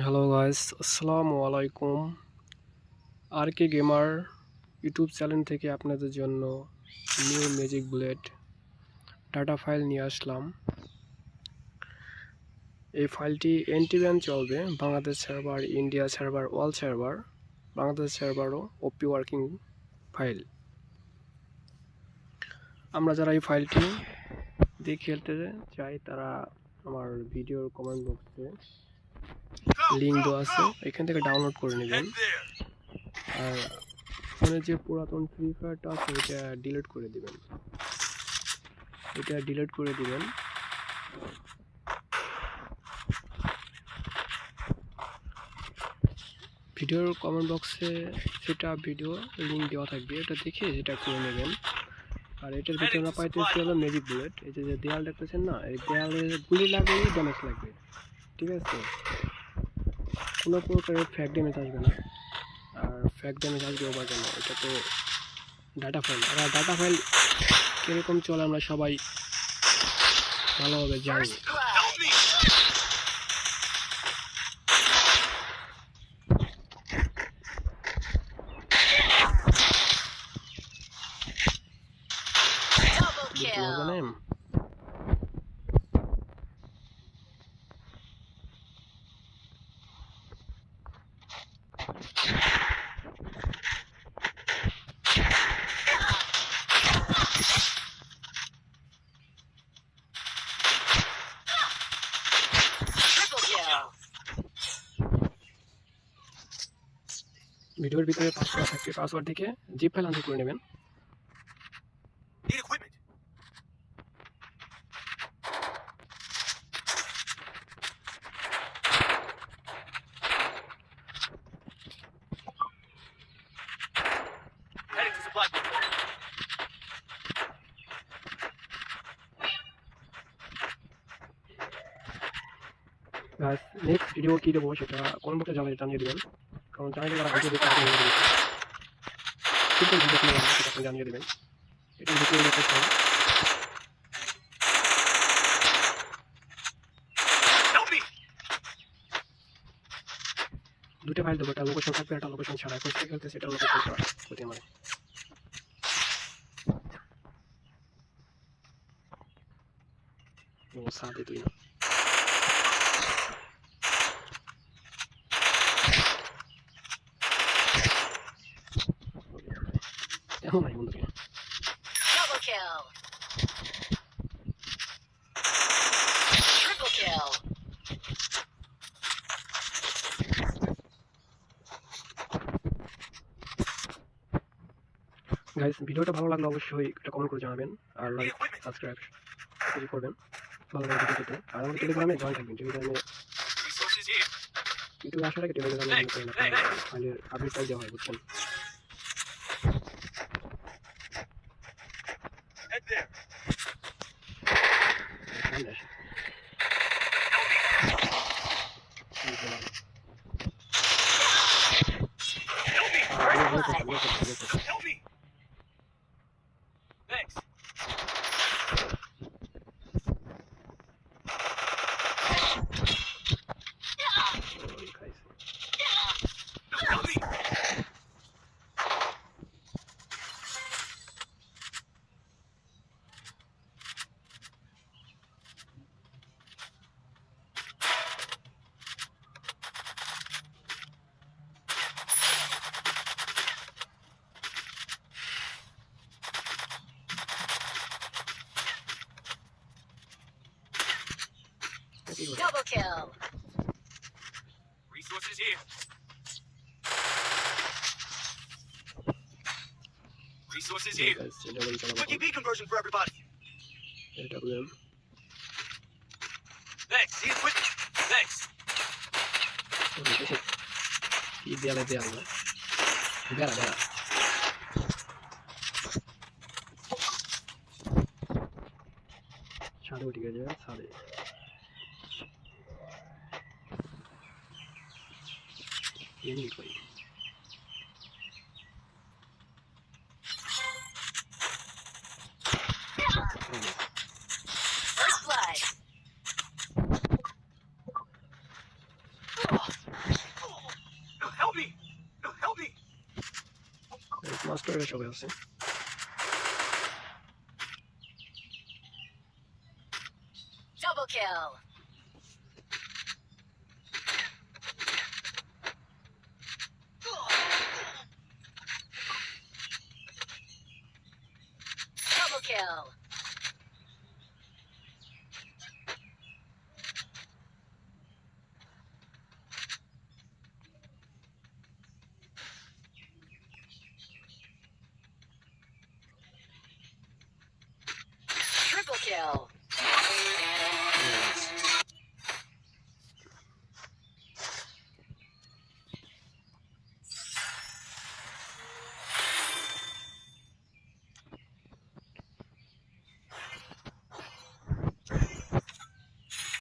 Hello guys, আসসালামু আলাইকুম। R K gamer YouTube channel থেকে আপনাদের জন্য new magic bullet data file নিয়ে আসলাম। এই ফাইলটি এন্টিভ্যান চলবে, Bangladesh server, India server, all server, Bangladesh সার্ভারও ওপি ওয়ার্কিং ফাইল। আমরা যারা এই ফাইলটি দিয়ে খেলতে চাই তারা আমার ভিডিওর কমেন্ট বক্সে লিঙ্ক দেওয়া আছে, এখান থেকে ডাউনলোড করে নেবেন। আর ফোনে যে পুরাতন ফ্রি ফায়ারটা আছে এটা ডিলিট করে দিবেন। ভিডিওর কমেন্ট বক্সে সেটা ভিডিও লিঙ্ক দেওয়া থাকবে, এটা দেখে এটা করে নেবেন। আর এটার ভিতরে আমরা পাইতেছি হলো ম্যাজিক বুলেট। এই যে দেয়াল দেখতেছেন না, এই দেয়ালে গুলি লাগলেই ড্যামেজ লাগবে, ঠিক আছে? কোনো প্রকারের ফ্যাক ড্যামেজ আসবে না। আর ফ্যাক ড্যামেজ আসবে ওভার কেন, এটা তো ডাটা ফাইল। আর ডাটা ফাইল কীরকম চলে আমরা সবাই ভালোভাবে জানি। ভিডিওর ভিতরে পাসওয়ার্ড থাকবে, পাসওয়ার্ড থেকে জিপ ফাইল আনতে করে নেবেন। নেক্সট ভিডিও কী দেবো সেটা কমেন্ট বক্সে জানিয়ে দেবেন, কারণ জানিয়ে দেওয়ার ভিডিও দেখতে আপনি জানিয়ে দেবেন। এটা ভিডিও দুটো ফাইল দেবো, একটা লোকেশন থাকবে, একটা লোকেশন ছাড়া। কোথায় খেলতে সেটা লোকেশন ছাড়া হতে আমার ও সাথে তুই না এমন নাই বন্ধু। Double kill. Triple kill. Guys, ভিডিওটা ভালো লাগলে অবশ্যই একটা কমেন্ট করে জানাবেন, আর লাইক সাবস্ক্রাইব করবেন ভালোভাবে ভিডিওতে। আর আমাদের টেলিগ্রামে জয়েন থাকবেন। টেলিগ্রামে ইউটিউবে আসার আগে টেলিগ্রামে ফাইলের আপডেটটাই দেওয়া হয়, বুঝছেন? Double kill. Resources here. Resources here. Quickie B conversion for everybody. Thanks. See you quick. Thanks. Ideal. Bera. ছাদে উঠে গেছে, ছাদে এমনি করি। First blood. মাস্টারে সবাই আছে। Double kill. Double kill. Triple kill.